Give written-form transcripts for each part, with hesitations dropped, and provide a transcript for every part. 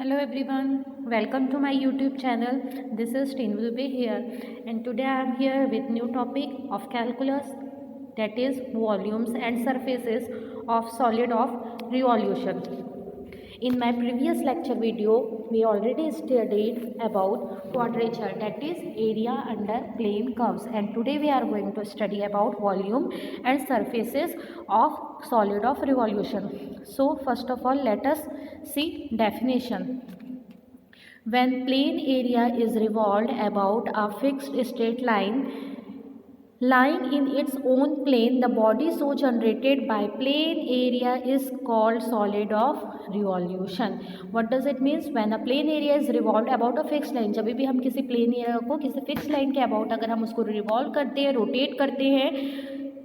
Hello everyone, welcome to my YouTube channel. This is Tenu Dubey here, and today I am here with new topic of calculus, that is volumes and surfaces of solid of revolution. In my previous lecture video, we already studied about quadrature, that is area under plane curves, and today we are going to study about volume and surfaces of solid of revolution. So first of all, let us see definition. When plane area is revolved about a fixed straight line lying in its own plane, the body so generated by plane area is called solid of revolution. What does it means? When a plane area is revolved about a fixed line, जब भी हम किसी plane area को किसी fixed line के about अगर हम उसको revolve करते हैं, rotate करते हैं,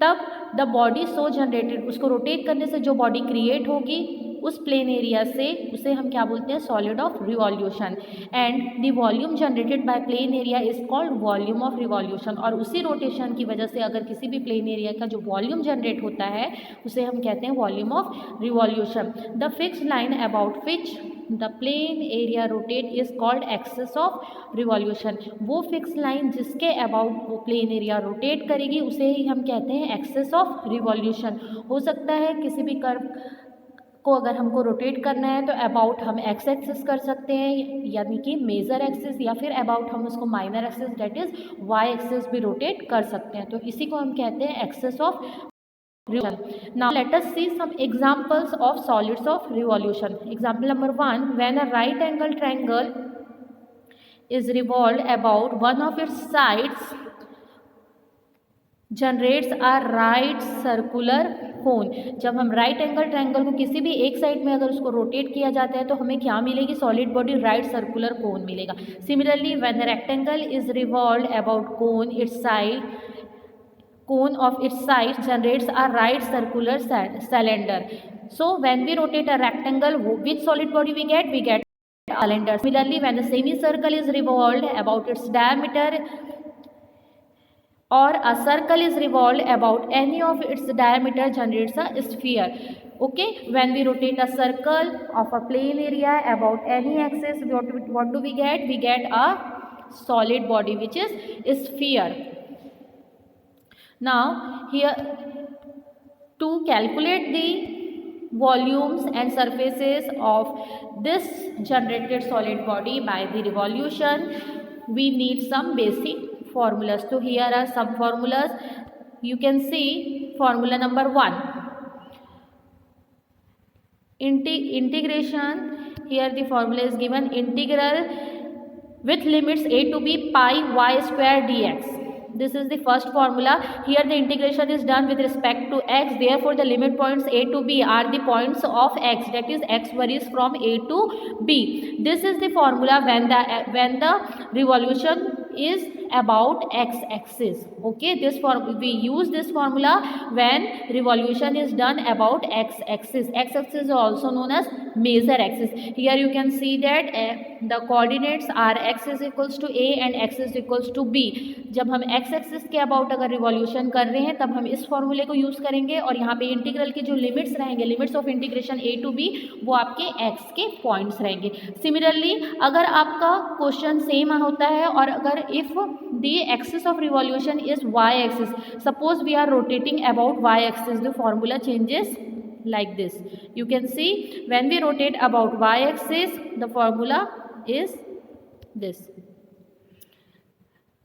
तब द बॉडी सो जनरेटेड, उसको रोटेट करने से जो बॉडी क्रिएट होगी उस प्लेन एरिया से, उसे हम क्या बोलते हैं? Solid of revolution. And the volume generated by plain area is called volume of revolution. और उसी रोटेशन की वजह से अगर किसी भी प्लेन एरिया का जो वॉल्यूम जनरेट होता है उसे हम कहते हैं volume of revolution. The fixed line about which the plain area rotate is called axis of revolution. वो फिक्स लाइन जिसके अबाउट वो प्लेन एरिया रोटेट करेगी उसे ही हम कहते हैं एक्सिस ऑफ रिवॉल्यूशन. हो सकता है किसी भी कर्व को अगर हमको रोटेट करना है तो अबाउट हम एक्स एक्सिस कर सकते हैं, यानी कि मेजर एक्सिस, या फिर अबाउट हम उसको minor axis that is Y axis भी रोटेट कर सकते हैं. तो इसी को हम कहते हैं axis of revolution. Now let us see some examples of solids of revolution. Example number 1, when a right angle triangle is revolved about one of its sides generates are right circular cone. जब हम right angle triangle को किसी भी एक side में अगर उसको rotate किया जाता है तो हमें क्या मिलेगी? Solid body right circular cone मिलेगा. Similarly when the rectangle is revolved about cone its side, cone of its sides generates a right circular cylinder. So when we rotate a rectangle, which solid body we get? We get a cylinder. Similarly, when the semicircle is revolved about its diameter or a circle is revolved about any of its diameter generates a sphere. Okay, when we rotate a circle of a plane area about any axis, what do we get? We get a solid body which is a sphere. Now here, to calculate the volumes and surfaces of this generated solid body by the revolution, we need some basic formulas. So here are some formulas. You can see formula number 1, integration. Here the formula is given: integral with limits a to b pi y square dx. This is the first formula. Here the integration is done with respect to x, therefore the limit points a to b are the points of x, that is x varies from a to b. This is the formula when the revolution is about x axis. Okay, we use this formula when revolution is done about x axis. X axis is also known as major axis. Here you can see that the coordinates are x is equals to a and x is equals to b. जब हम x axis के about अगर revolution कर रहे हैं तब हम इस फॉर्मूले को यूज़ करेंगे, और यहाँ पे इंटीग्रल के जो लिमिट्स रहेंगे, limits of integration a to b, वो आपके x के पॉइंट्स रहेंगे. सिमिलरली अगर आपका क्वेश्चन सेम होता है और अगर if the axis of revolution is y axis, suppose we are rotating about y axis, the formula changes like this. You can see when we rotate about y axis, the formula is this: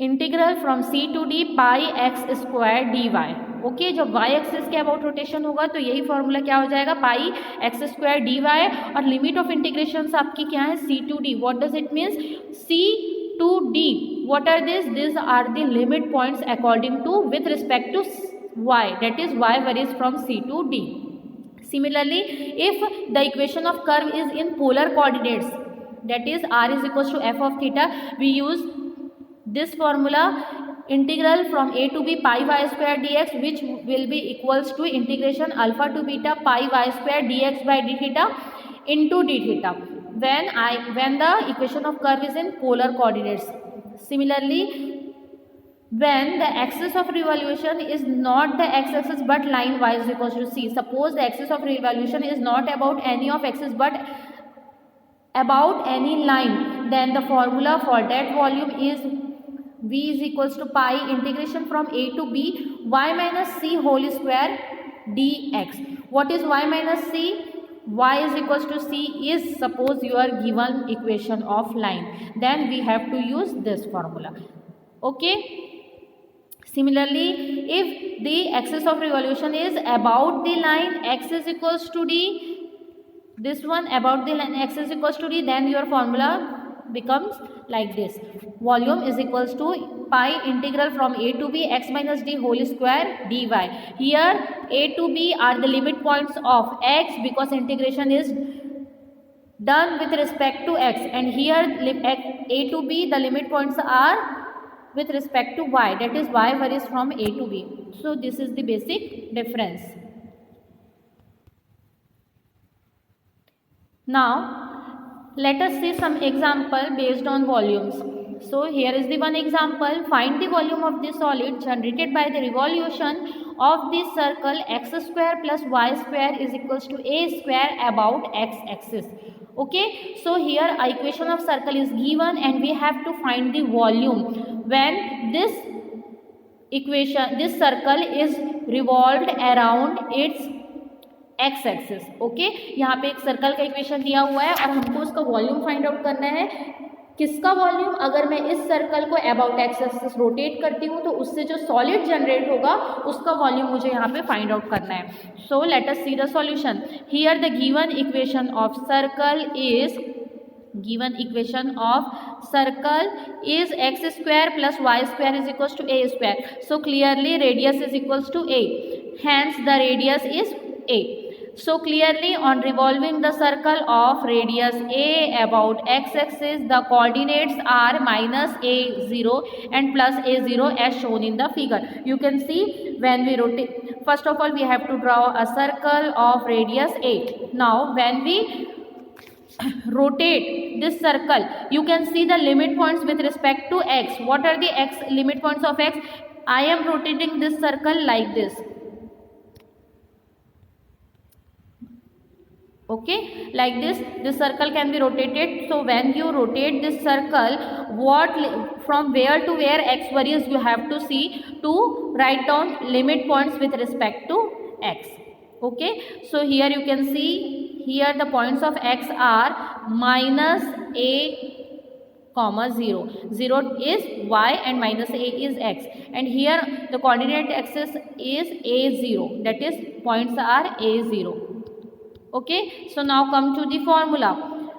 integral from c to d pi X square dy. Okay, जब y axis के about rotation होगा तो यही formula क्या हो जाएगा? Pi X square dy. और limit of integration आपकी क्या है? c to d. What does it means? c to d, what are this are the limit points according to with respect to y, that is y varies from c to d. Similarly, if the equation of curve is in polar coordinates, that is r is equals to f of theta, we use this formula: integral from a to b pi y square dx, which will be equals to integration alpha to beta pi y square dx by d theta into d theta when the equation of curve is in polar coordinates. Similarly, when the axis of revolution is not the x-axis but line y is equals to c. Suppose the axis of revolution is not about any of axis but about any line, then the formula for that volume is v is equals to pi integration from a to b y minus c whole square dx. What is y minus c? Y is equals to c is, suppose you are given equation of line, then we have to use this formula. Okay. Similarly, if the axis of revolution is about the line, x is equals to d, this one about the line x is equals to d, then your formula becomes like this: volume is equals to pi integral from a to b x minus d whole square dy. Here a to b are the limit points of x because integration is done with respect to x, and here a to b the limit points are with respect to y, that is y varies from a to b. So this is the basic difference. Now let us see some example based on volumes. So here is the one example: find the volume of the solid generated by the revolution of the circle x square plus y square is equals to a square about x axis. Okay, so here equation of circle is given and we have to find the volume when this circle is revolved around its x axis. Okay, यहाँ पे एक circle का equation दिया हुआ है और हमको उसका वॉल्यूम फाइंड आउट करना है. किसका वॉल्यूम? अगर मैं इस सर्कल को अबाउट एक्स एक्सिस रोटेट करती हूँ तो उससे जो सॉलिड जनरेट होगा उसका वॉल्यूम मुझे यहाँ पे फाइंड आउट करना है. So let us see the solution. Here the given equation of circle is x square plus y square is equals to a square. So clearly radius is equals to a, hence the radius is a. So clearly on revolving the circle of radius a about x axis, the coordinates are minus a0 and plus a0 as shown in the figure. You can see when we rotate, first of all we have to draw a circle of radius a. Now when we rotate this circle, you can see the limit points with respect to x. What are the x limit points of x? I am rotating this circle like this. Okay, like this circle can be rotated. So when you rotate this circle, from where to where x varies, you have to see to write down limit points with respect to x. Okay, so here you can see, here the points of x are minus a comma 0. 0 is y and minus a is x, and here the coordinate axis is a0, that is points are a0. Okay, so now come to the formula.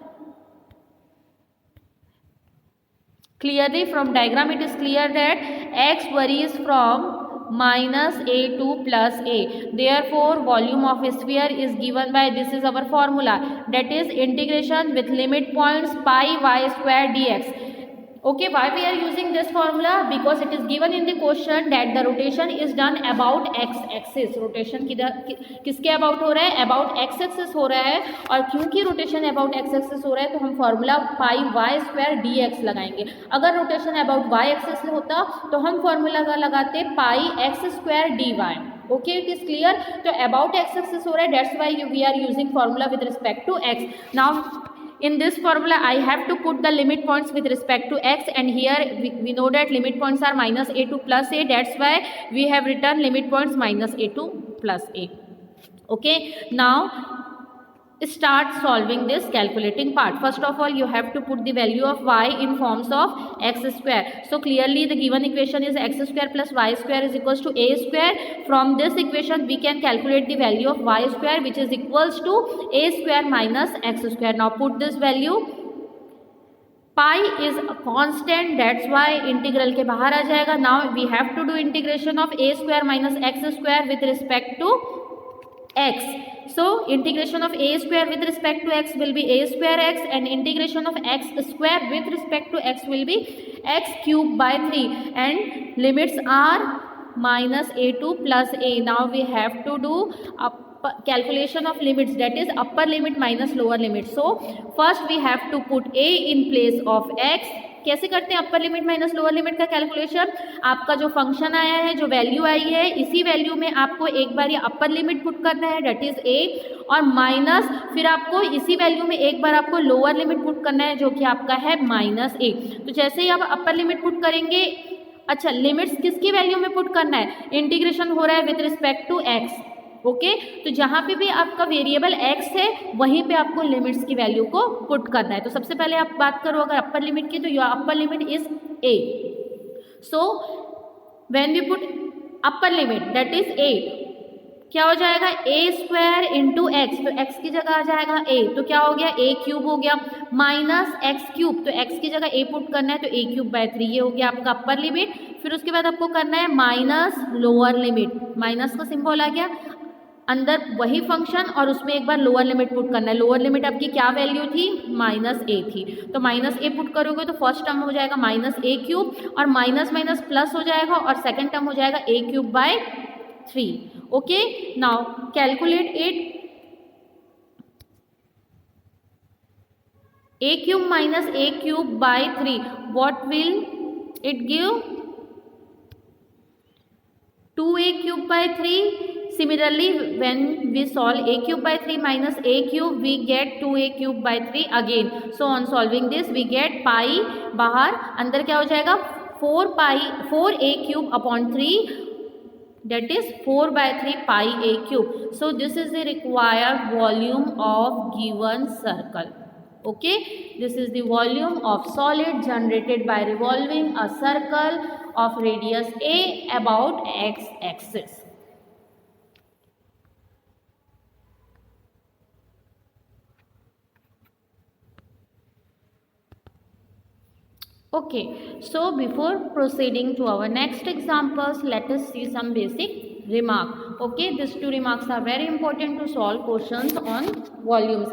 Clearly from diagram it is clear that x varies from minus a to plus a. Therefore volume of a sphere is given by, this is our formula, that is integration with limit points pi y square dx. Okay, why we are using this formula? Because it is given in the question that the rotation is done about x axis. Rotation किसके about हो रहा है? About x axis हो रहा है, और क्योंकि rotation about x axis हो रहा है तो हम फॉर्मूला पाई वाई स्क्वायर dx लगाएंगे. अगर रोटेशन अबाउट y एक्सिस होता तो हम फॉर्मूला लगाते पाई x square dy. Okay, it is clear. तो अबाउट x एक्सिस हो रहा है, that's why we are using formula with respect to x. Now in this formula I have to put the limit points with respect to x, and here we know that limit points are minus a to plus a, that's why we have written limit points minus a to plus a. Okay, now start solving this calculating part. First of all you have to put the value of y in forms of x square. So clearly the given equation is x square plus y square is equals to a square. From this equation we can calculate the value of y square, which is equals to a square minus x square. Now put this value. Pi is a constant, that's why integral के बाहर आ जाएगा. Now we have to do integration of a square minus x square with respect to x. So integration of a square with respect to x will be a square x, and integration of x square with respect to x will be x cube by 3, and limits are minus a to plus a. Now we have to do calculation of limits, that is upper limit minus lower limit. So first we have to put a in place of x कैसे करते हैं अपर limit minus lower limit का calculation? आपका जो function आया है, जो value आई है, इसी वैल्यू में आपको एक बार ये अपर लिमिट पुट करना है, डेट इज a, और माइनस फिर आपको इसी वैल्यू में एक बार आपको लोअर लिमिट पुट करना है जो कि आपका है -a। तो जैसे ही आप अपर लिमिट पुट करेंगे, अच्छा लिमिट्स किसकी वैल्यू में पुट करना है? इंटीग्रेशन हो रहा है with respect to x, okay. तो जहाँ पे भी आपका वेरिएबल x है वहीं पे आपको लिमिट्स की वैल्यू को पुट करना है। तो सबसे पहले आप बात करो अगर अपर लिमिट की, तो your upper limit is a। So when we put upper limit that is a, क्या हो जाएगा? a² इंटू एक्स, तो x की जगह आ जाएगा a, तो क्या हो गया? a³ हो गया, माइनस x³, तो x की जगह a पुट करना है तो a³/3, ये हो गया आपका अपर लिमिट। फिर उसके बाद आपको करना है माइनस लोअर लिमिट, माइनस का सिंबल आ गया, अंदर वही फंक्शन और उसमें एक बार लोअर लिमिट पुट करना है। लोअर लिमिट आपकी क्या वैल्यू थी? -a थी, तो -a पुट करोगे तो फर्स्ट टर्म हो जाएगा -a³ और माइनस माइनस प्लस हो जाएगा और सेकंड टर्म हो जाएगा a³/3, okay. Now calculate it, a³ minus a³/3, what will it give? 2a³/3. Similarly, when we solve a³/3 minus a³, we get 2a³/3 again. So on solving this, we get pi, बाहर अंदर क्या हो जाएगा? 4a³/3, that is 4/3 pi a³. So this is the required volume of given circle. Okay, this is the volume of solid generated by revolving a circle of radius a about x axis. Okay, so before proceeding to our next examples, let us see some basic remark. Okay, these two remarks are very important to solve questions on volumes.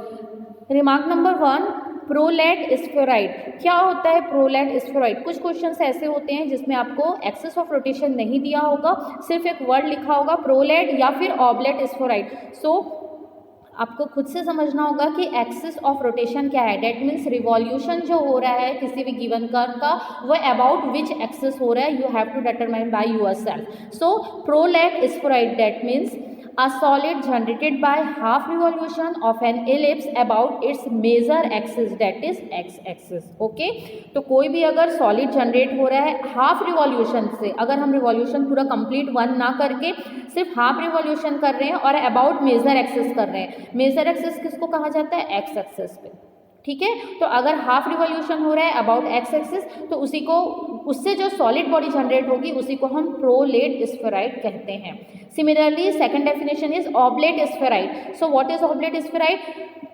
Remark number 1, prolate spheroid. क्या होता है prolate spheroid? कुछ questions ऐसे होते हैं जिसमें आपको axis of rotation नहीं दिया होगा, सिर्फ एक वर्ड लिखा होगा प्रोलेट या फिर ऑबलेट स्फेरॉइड। सो आपको खुद से समझना होगा कि एक्सिस ऑफ रोटेशन क्या है। डेट मीन्स रिवॉल्यूशन जो हो रहा है किसी भी गिवन कर्व का, वो अबाउट विच एक्सिस हो रहा है, you have to determine by yourself. So prolate spheroid that means a solid generated by half revolution of an ellipse about its major axis, that is x axis. Okay, तो कोई भी अगर solid generate हो रहा है half revolution से, अगर हम रिवॉल्यूशन पूरा कंप्लीट 1 ना करके सिर्फ हाफ रिवॉल्यूशन कर रहे हैं और अबाउट मेजर एक्सिस कर रहे हैं, मेजर एक्सिस किसको कहा जाता है? एक्स एक्सिस पे, ठीक है। तो अगर हाफ रिवॉल्यूशन हो रहा है अबाउट एक्स एक्सिस, तो उसी को, उससे जो सॉलिड बॉडी जनरेट होगी उसी को हम प्रोलेट स्फेरॉइड कहते हैं। Similarly second definition is oblate spheroid. So what is oblate spheroid?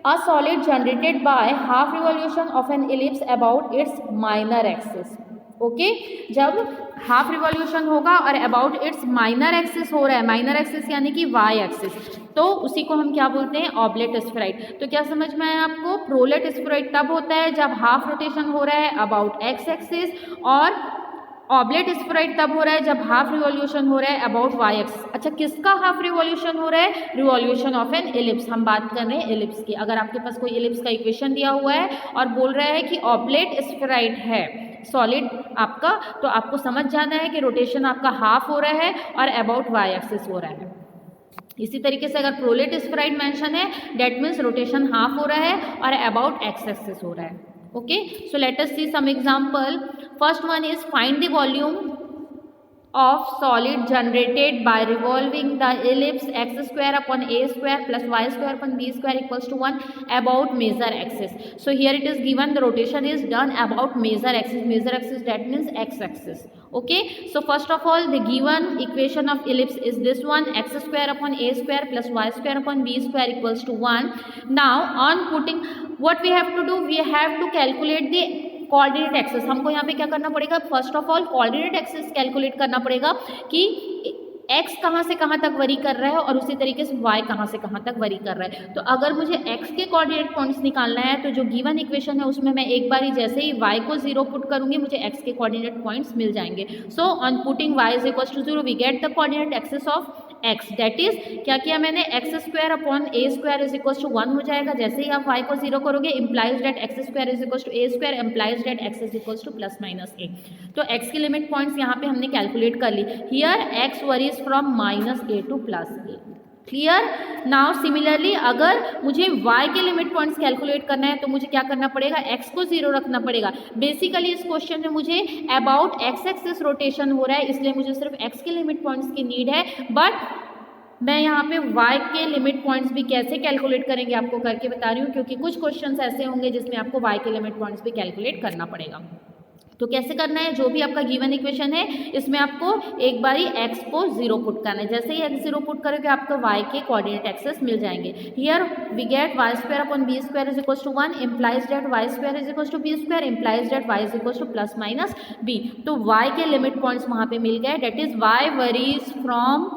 A solid generated by half revolution of N ellipse about it's minor axis. Okay, जब हाफ रिवॉल्यूशन होगा और about it's minor axis हो रहा है, minor axis यानी कि Y axis, तो उसी को हम क्या बोलते हैं? Oblate spheroid. तो क्या समझ में आया आपको? प्रोलेट स्फेरॉइड तब होता है जब हाफ रोटेशन हो रहा है अबाउट एक्स एक्सिस, और ऑबलेट स्फेरॉइड तब हो रहा है जब हाफ रिवॉल्यूशन हो रहा है अबाउट वाई एक्सिस। अच्छा, किसका हाफ रिवॉल्यूशन हो रहा है? Revolution of N ellipse. हम बात कर रहे हैं इलिप्स की। अगर आपके पास कोई इलिप्स का इक्वेशन दिया हुआ है और बोल रहा है कि ऑबलेट स्फेरॉइड है सॉलिड आपका, तो आपको समझ जाना है कि रोटेशन आपका हाफ हो रहा है और अबाउट वाई एक्सिस हो रहा है। इसी तरीके से अगर प्रोलेट स्फेरॉइड मेंशन है, डेट मीन्स रोटेशन हाफ हो रहा है और अबाउट एक्स एक्सिस हो रहा है। Okay, so let us see some example. First one is find the volume of solid generated by revolving the ellipse x square upon a square plus y square upon b square equals to 1 about major axis. So here it is given the rotation is done about major axis. Major axis that means x axis. Okay, so first of all the given equation of ellipse is this one, x square upon a square plus y square upon b square equals to 1. Now on putting, what we have to do, we have to calculate the coordinate axis. हमको यहाँ पे क्या करना पड़ेगा? First of all coordinate axis calculate करना पड़ेगा कि x कहाँ से कहाँ तक वरी कर रहा है और उसी तरीके से y कहाँ से कहाँ तक वरी कर रहा है। तो अगर मुझे x के कोऑर्डिनेट पॉइंट्स निकालना है तो जो गिवन इक्वेशन है उसमें मैं एक बार ही जैसे ही y को 0 पुट करूंगी मुझे x के कोऑर्डिनेट पॉइंट्स मिल जाएंगे। So on putting y is equal to 0 we get the coordinate axis of X, that is क्या किया मैंने, X square upon A square is equal to 1 हो जाएगा। जैसे ही आप y को 0 करोगे implies that x square is equal to a square, implies that x is equal to plus minus a. तो x की लिमिट पॉइंट्स यहाँ पे हमने कैलकुलेट कर ली। Here x varies from -a to +a। Clear. Now similarly अगर मुझे y के लिमिट पॉइंट्स कैलकुलेट करना है तो मुझे क्या करना पड़ेगा, x को 0 रखना पड़ेगा। बेसिकली इस क्वेश्चन में मुझे अबाउट x एक्सिस रोटेशन हो रहा है, इसलिए मुझे सिर्फ x के लिमिट पॉइंट्स की नीड है। बट मैं यहाँ पे y के लिमिट पॉइंट्स भी कैसे कैलकुलेट करेंगे आपको करके बता रही हूँ, क्योंकि कुछ क्वेश्चंस ऐसे होंगे जिसमें आपको y के लिमिट पॉइंट्स भी कैलकुलेट करना पड़ेगा। तो कैसे करना है, जो भी आपका गिवन इक्वेशन है इसमें आपको एक बारी x को 0 पुट करना है। जैसे ही x 0 पुट करोगे आपको y के कोऑर्डिनेट एक्सेस मिल जाएंगे। Here we get y square upon b square is equal to 1, implies that y square is equal to b square, implies that y is equal to plus minus b। तो y के limit points वहाँ पे मिल गए, that is y varies from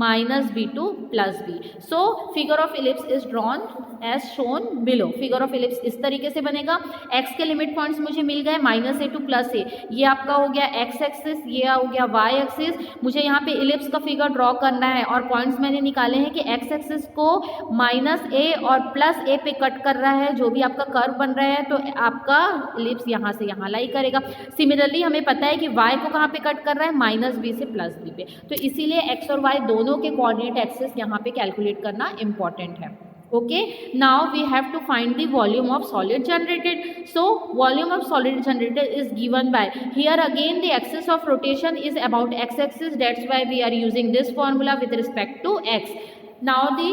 -b to +b। So figure of ellipse is drawn as shown below. Figure of ellipse इस तरीके से बनेगा। x के लिमिट पॉइंट्स मुझे मिल गए -a to +a, ये आपका हो गया x एक्सिस, ये हो गया y एक्सिस। मुझे यहाँ पे इलिप्स का फिगर ड्रॉ करना है और पॉइंट्स मैंने निकाले हैं कि x एक्सिस को -a और +a पे कट कर रहा है, जो भी आपका कर्व बन रहा है, तो आपका इलिप्स यहाँ से यहाँ लाई करेगा। सिमिलरली हमें पता है कि y को कहाँ पे कट कर रहा है, -b से +b पे, तो इसीलिए x और y दोनों के कोऑर्डिनेट एक्सिस यहाँ पे कैलकुलेट करना इंपॉर्टेंट है। Okay, now we have to find the volume of solid generated. So volume of solid generated is given by, here again the axis of rotation is about x axis, that's why we are using this formula with respect to x. Now the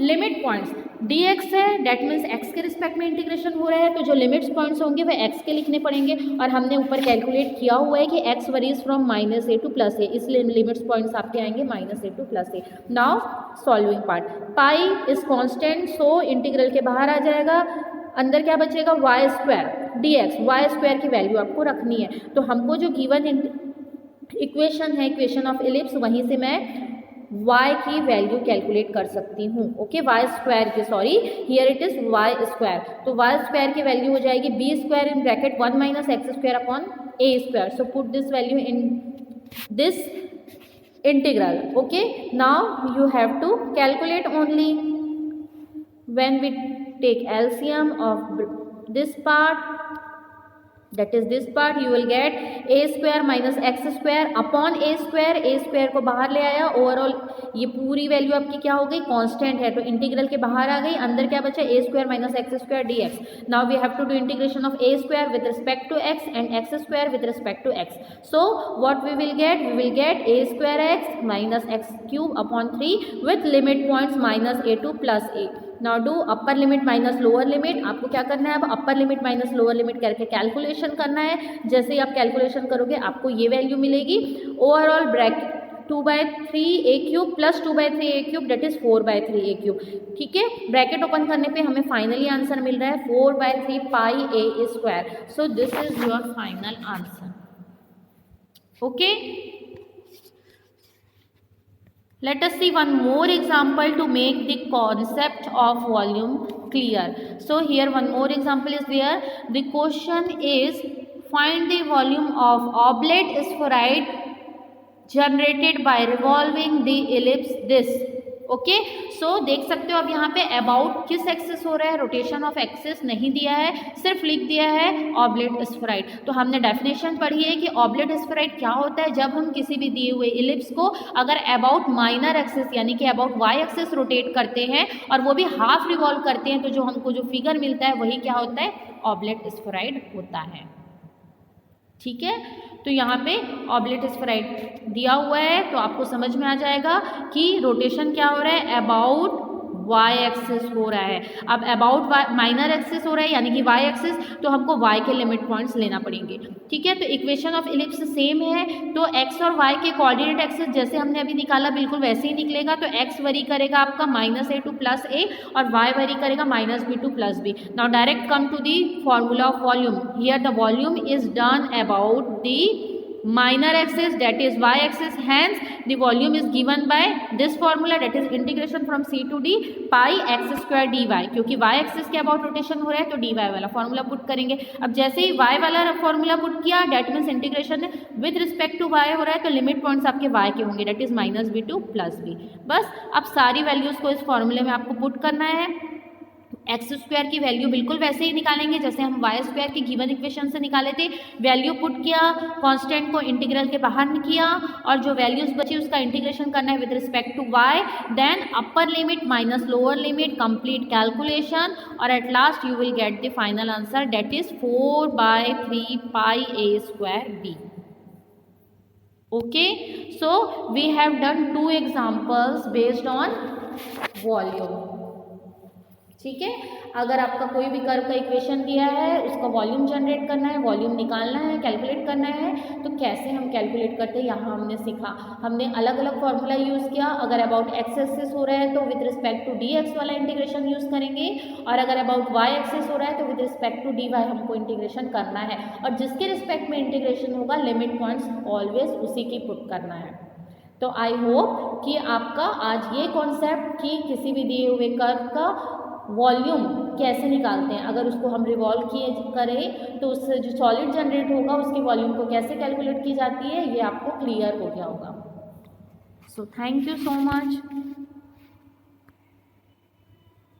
limit points dx है, that means x के respect में integration हो रहा है, तो जो limits points होंगे वह x के लिखने पड़ेंगे। और हमने ऊपर कैलकुलेट किया हुआ है कि x varies from -a to +a, इसलिए लिमिट्स पॉइंट्स आपके आएंगे -a to +a। Now solving part, pi is constant, so integral के बाहर आ जाएगा, अंदर क्या बचेगा, Y square dx, Y square की वैल्यू आपको रखनी है। तो हमको जो गिवन इक्वेशन है, इक्वेशन ऑफ इलिप्स, वहीं से मैं y की वैल्यू कैलकुलेट कर सकती हूँ। ओके, वाई स्क्वायर की, sorry here it is Y square, तो वाई स्क्वायर की वैल्यू हो जाएगी b square in bracket 1 minus X square upon a square. So put this value in this integral. Okay, now you have to calculate only when we take LCM of this part, that is this part, you will get a square minus x square upon a square, a square को बाहर ले आया, overall ये पूरी value आपकी क्या हो गई, कांस्टेंट है, तो इंटीग्रल के बाहर आ गई, अंदर क्या बचा, a square minus X square dx। Now we have to do integration of a square with respect to x and x square with respect to x। So what we will get a square x minus X cube upon 3 with limit points -a to +a। Now do upper limit minus lower limit, आपको क्या करना है, अब upper limit minus lower limit करके calculation करना है। जैसे ही आप कैलकुलेशन करोगे आपको ये वैल्यू मिलेगी, overall bracket 2/3a³ plus 2/3a³ that is 4/3a³। ठीक है, ब्रैकेट ओपन करने पे हमें फाइनली आंसर मिल रहा है 4/3 पाई a square. So this is your final answer. Okay, let us see one more example to make the concept of volume clear. So here one more example is there. The question is find the volume of oblate spheroid generated by revolving the ellipse this. Okay, so देख सकते हो अब यहाँ पे about किस axis हो रहा है, रोटेशन ऑफ एक्सिस नहीं दिया है, सिर्फ लिख दिया है ऑब्लेट स्फेराइड। तो हमने डेफिनेशन पढ़ी है कि ऑब्लेट स्फेराइड क्या होता है, जब हम किसी भी दिए हुए इलिप्स को अगर अबाउट माइनर एक्सिस यानी कि अबाउट वाई एक्सिस रोटेट करते हैं और वो भी हाफ रिवॉल्व करते हैं, तो जो हमको जो फिगर मिलता है वही क्या होता है, ऑब्लेट स्फेराइड होता है। ठीक है, तो यहाँ पे ऑब्लेट स्फेराइड दिया हुआ है, तो आपको समझ में आ जाएगा कि रोटेशन क्या हो रहा है, अबाउट वाई एक्सिस हो रहा है। अब अबाउट माइनर एक्सिस हो रहा है यानी कि वाई एक्सिस, तो हमको वाई के लिमिट पॉइंट्स लेना पड़ेंगे। ठीक है, तो इक्वेशन ऑफ इलिप्स सेम है, तो एक्स और वाई के कोऑर्डिनेट एक्सिस जैसे हमने अभी निकाला बिल्कुल वैसे ही निकलेगा। तो एक्स वरी करेगा आपका -a to +a और वाई वरी करेगा -b to +b। Now direct come to the formula of volume. Here the volume is done about the minor axis, that is y axis. Hence the volume is given by this formula, that is integration from c to d pi x square dy. क्योंकि y axis के about rotation हो रहा है तो dy वाला formula put करेंगे. अब जैसे ही y वाला फॉर्मूला पुट किया, that means integration with respect to y हो रहा है, तो लिमिट पॉइंट्स आपके y के होंगे, डेट इज -b2 + b. बस अब सारी वैल्यूज को इस फॉर्मूले में आपको पुट करना है. एक्स स्क्वायर की वैल्यू बिल्कुल वैसे ही निकालेंगे जैसे हम वाई स्क्वायर की गिवन इक्वेशन से निकाले थे. वैल्यू पुट किया, कांस्टेंट को इंटीग्रल के बाहर किया, और जो वैल्यूज बची उसका इंटीग्रेशन करना है with respect to y. Then upper limit minus lower limit, complete calculation, और at last you will get the final answer, that is 4/3 pi a square b. Okay, so we have done 2 examples based on volume. ठीक है. अगर आपका कोई भी curve का equation दिया है, उसका वॉल्यूम जनरेट करना है, वॉल्यूम निकालना है, कैलकुलेट करना है, तो कैसे हम कैलकुलेट करते हैं यहाँ हमने सीखा. हमने अलग अलग फॉर्मूला यूज़ किया. अगर अबाउट एक्स एक्सिस हो रहा है तो with respect to D X वाला इंटीग्रेशन यूज़ करेंगे, और अगर अबाउट वाई एक्सिस हो रहा है तो with respect to D Y हमको इंटीग्रेशन करना है. और जिसके रिस्पेक्ट में इंटीग्रेशन होगा, लिमिट पॉइंट्स ऑलवेज उसी की पुट करना है. तो आई होप कि आपका आज ये कॉन्सेप्ट कि किसी भी दिए हुए कर्व का वॉल्यूम कैसे निकालते हैं, अगर उसको हम रिवॉल्व किए करें तो उससे जो सॉलिड जनरेट होगा उसकी वॉल्यूम को कैसे कैलकुलेट की जाती है, ये आपको क्लियर हो गया होगा. So thank you so much.